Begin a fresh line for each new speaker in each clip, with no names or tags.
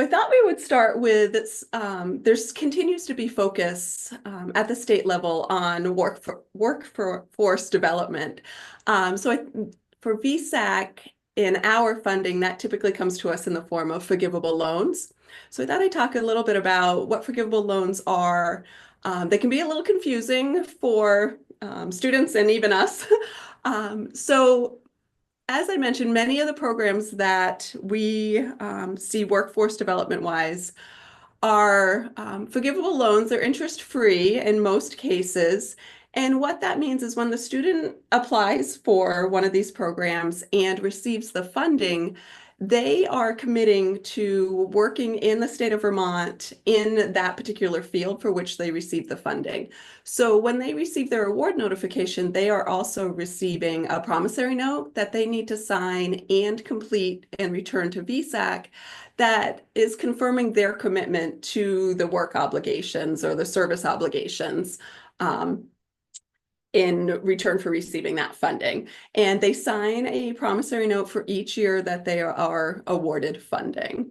I thought we would start with there's continues to be focus at the state level on workforce development. For VSAC in our funding, that typically comes to us in the form of forgivable loans. So I thought I'd talk a little bit about what forgivable loans are. They can be a little confusing for students and even us. So as I mentioned, many of the programs that we see workforce development wise are forgivable loans. They're interest free in most cases. And what that means is when the student applies for one of these programs and receives the funding, they are committing to working in the state of Vermont in that particular field for which they receive the funding. So when they receive their award notification, they are also receiving a promissory note that they need to sign and complete and return to VSAC that is confirming their commitment to the work obligations or the service obligations in return for receiving that funding. And they sign a promissory note for each year that they are awarded funding.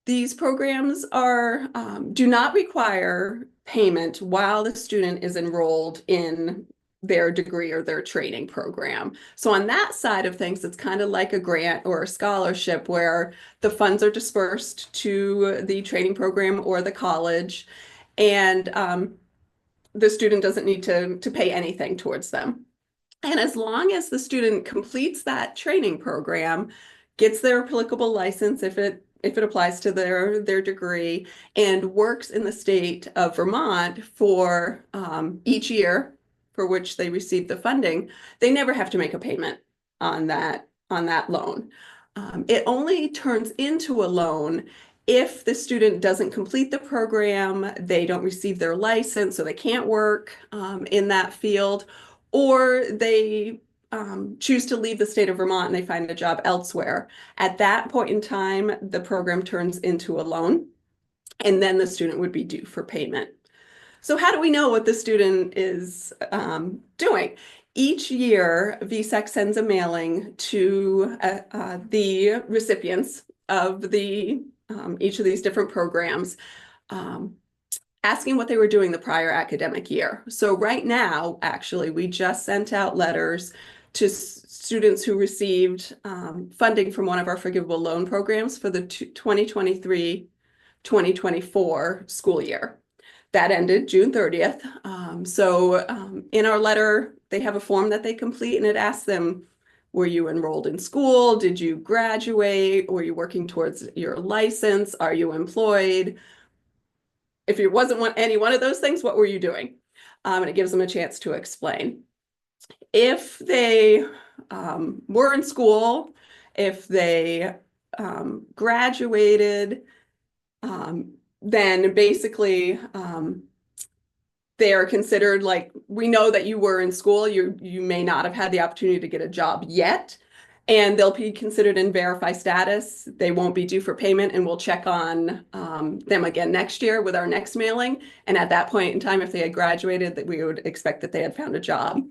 These programs do not require payment while the student is enrolled in their degree or their training program. So on that side of things, it's kind of like a grant or a scholarship where the funds are dispersed to the training program or the college, and the student doesn't need to pay anything towards them. And as long as the student completes that training program, gets their applicable license if it applies to their degree, and works in the state of Vermont for each year for which they receive the funding, they never have to make a payment on that loan. It only turns into a loan if the student doesn't complete the program, they don't receive their license, so they can't work in that field, or they choose to leave the state of Vermont and they find a job elsewhere. At that point in time, the program turns into a loan, and then the student would be due for payment. So how do we know what the student is doing? Each year, VSAC sends a mailing to the recipients of each of these different programs, asking what they were doing the prior academic year. So right now, actually, we just sent out letters to students who received funding from one of our forgivable loan programs for the 2023-2024 school year. That ended June 30th. In our letter, they have a form that they complete, and it asks them, were you enrolled in school? Did you graduate? Were you working towards your license? Are you employed? If it wasn't any one of those things, what were you doing? And it gives them a chance to explain. If they were in school, if they graduated, then basically they are considered like, we know that you were in school, you may not have had the opportunity to get a job yet, and they'll be considered in verify status. They won't be due for payment, and we'll check on them again next year with our next mailing. And at that point in time, if they had graduated, that we would expect that they had found a job.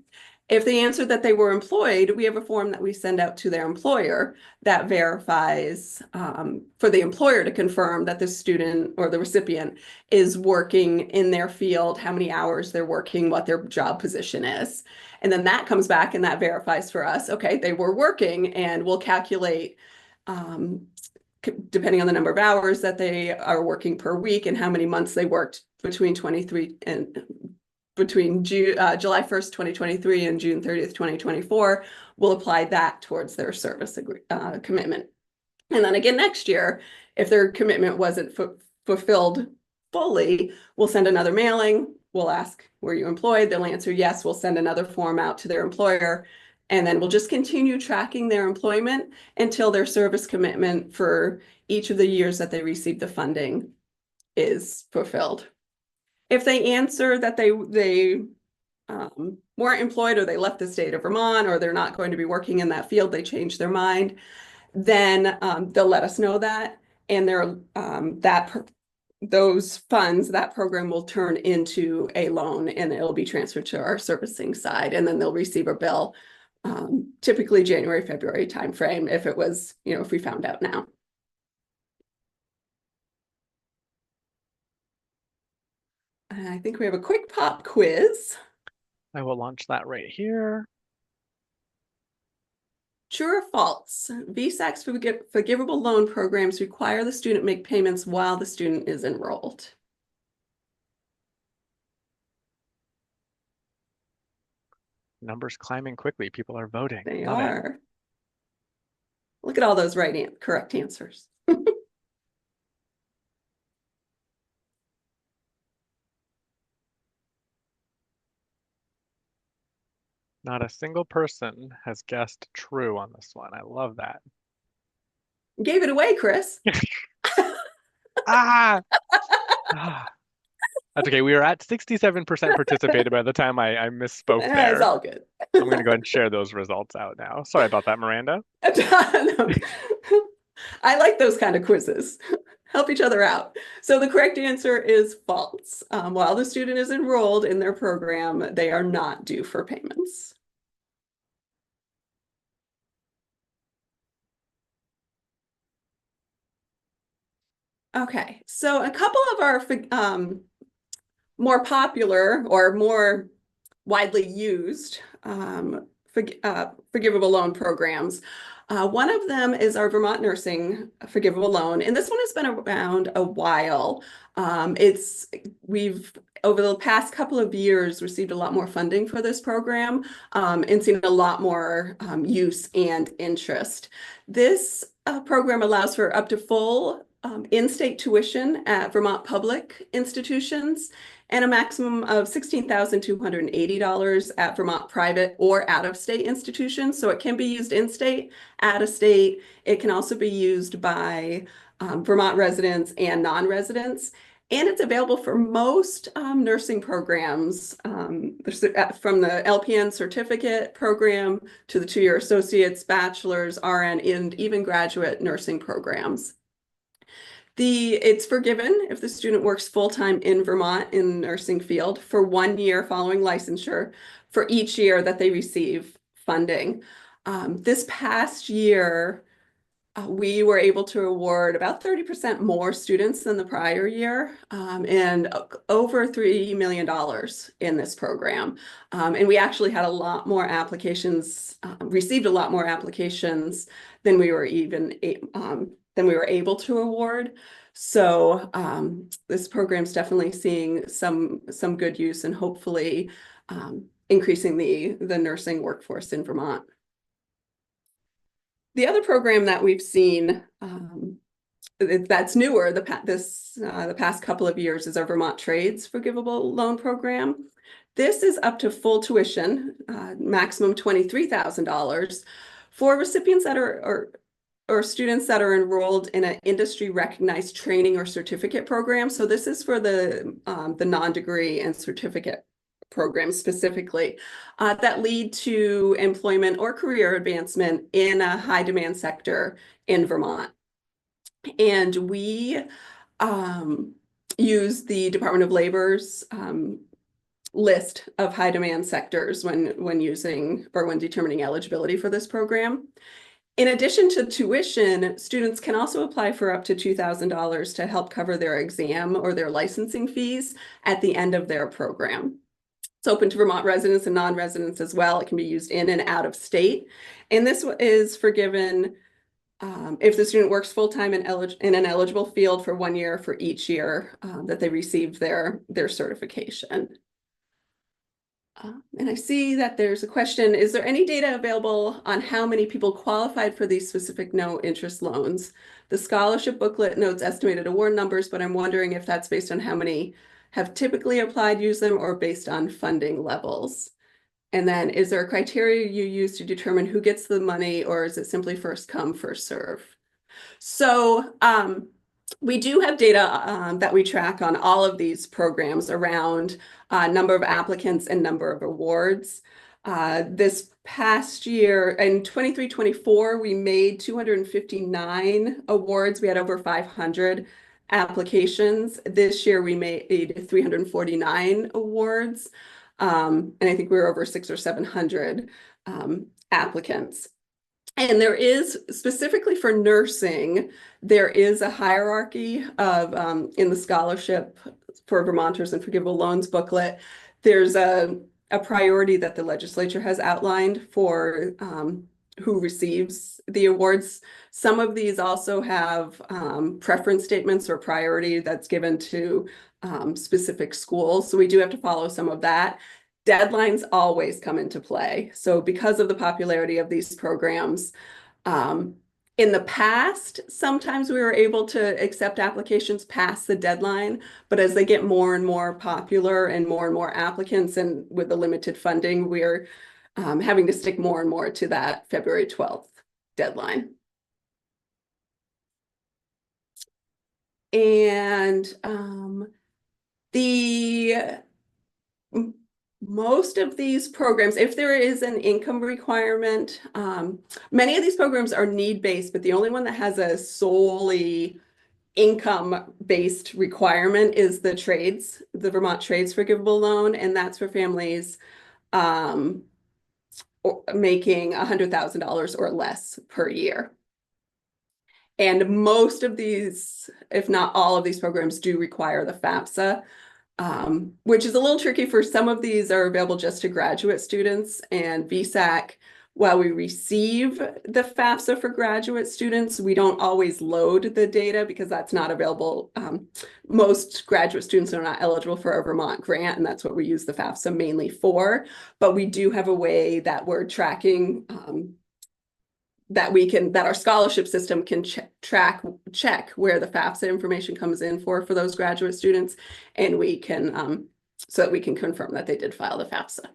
If they answered that they were employed, we have a form that we send out to their employer that verifies for the employer to confirm that the student or the recipient is working in their field, how many hours they're working, what their job position is. And then that comes back and that verifies for us, okay, they were working, and we'll calculate depending on the number of hours that they are working per week and how many months they worked between July 1st, 2023 and June 30th, 2024, we'll apply that towards their service commitment. And then again next year, if their commitment wasn't fulfilled fully, we'll send another mailing. We'll ask, were you employed? They'll answer yes. We'll send another form out to their employer. And then we'll just continue tracking their employment until their service commitment for each of the years that they received the funding is fulfilled. If they answer that they weren't employed, or they left the state of Vermont, or they're not going to be working in that field, they change their mind, then they'll let us know that, and those funds, that program will turn into a loan, and it'll be transferred to our servicing side, and then they'll receive a bill, typically January, February timeframe, if it was, if we found out now. I think we have a quick pop quiz.
I will launch that right here.
True or false? VSAC's forgivable loan programs require the student make payments while the student is enrolled.
Numbers climbing quickly. People are voting.
They
Love it.
are. Look at all those correct answers.
Not a single person has guessed true on this one. I love that.
Gave it away, Chris.
Ah! Ah. That's okay. We were at 67% participated by the time I misspoke
It's
there.
all good.
I'm going to go ahead and share those results out now. Sorry about that, Miranda.
I like those kind of quizzes. Help each other out. So the correct answer is false. While the student is enrolled in their program, they are not due for payments. Okay, so a couple of our more popular or more widely used forgivable loan programs. One of them is our Vermont Nursing Forgivable Loan, and this one has been around a while. We've over the past couple of years received a lot more funding for this program and seen a lot more use and interest. This program allows for up to full in-state tuition at Vermont public institutions and a maximum of $16,280 at Vermont private or out-of-state institutions. So it can be used in-state, out-of-state. It can also be used by Vermont residents and non-residents. And it's available for most nursing programs, from the LPN certificate program to the two-year associates, bachelor's, RN, and even graduate nursing programs. It's forgiven if the student works full-time in Vermont in the nursing field for 1 year following licensure for each year that they receive funding. This past year, we were able to award about 30% more students than the prior year and over $3 million in this program. And we actually had a lot more applications, received a lot more applications than we were able to award. So this program's definitely seeing some good use and hopefully increasing the nursing workforce in Vermont. The other program that we've seen that's newer the past couple of years is our Vermont Trades Forgivable Loan Program. This is up to full tuition, maximum $23,000 for recipients that are or students that are enrolled in an industry recognized training or certificate program. So this is for the non-degree and certificate programs specifically that lead to employment or career advancement in a high demand sector in Vermont. And we use the Department of Labor's list of high demand sectors when using or when determining eligibility for this program. In addition to tuition, students can also apply for up to $2,000 to help cover their exam or their licensing fees at the end of their program. It's open to Vermont residents and non-residents as well. It can be used in and out of state. And this is forgiven if the student works full-time in an eligible field for 1 year for each year that they receive their certification. And I see that there's a question, is there any data available on how many people qualified for these specific no interest loans? The scholarship booklet notes estimated award numbers, but I'm wondering if that's based on how many have typically applied, use them, or based on funding levels. And then is there a criteria you use to determine who gets the money, or is it simply first come, first serve? So we do have data that we track on all of these programs around number of applicants and number of awards. This past year, in 23-24, we made 259 awards. We had over 500 applications. This year, we made 349 awards. And I think we were over 600 or 700 applicants. And there is, specifically for nursing, there is a hierarchy of in the scholarship for Vermonters and Forgivable Loans booklet, there's a priority that the legislature has outlined for who receives the awards. Some of these also have preference statements or priority that's given to specific schools. So we do have to follow some of that. Deadlines always come into play. So because of the popularity of these programs, in the past, sometimes we were able to accept applications past the deadline, but as they get more and more popular and more applicants, and with the limited funding, we're having to stick more and more to that February 12th deadline. And most of these programs, if there is an income requirement, many of these programs are need-based, but the only one that has a solely income-based requirement is the Vermont Trades Forgivable Loan, and that's for families making $100,000 or less per year. And most of these, if not all of these programs, do require the FAFSA. Which is a little tricky. For some of these are available just to graduate students, and VSAC, while we receive the FAFSA for graduate students, we don't always load the data because that's not available. Most graduate students are not eligible for a Vermont grant, and that's what we use the FAFSA mainly for. But we do have a way that we're tracking that our scholarship system can check where the FAFSA information comes in for those graduate students, and we can so that we can confirm that they did file the FAFSA.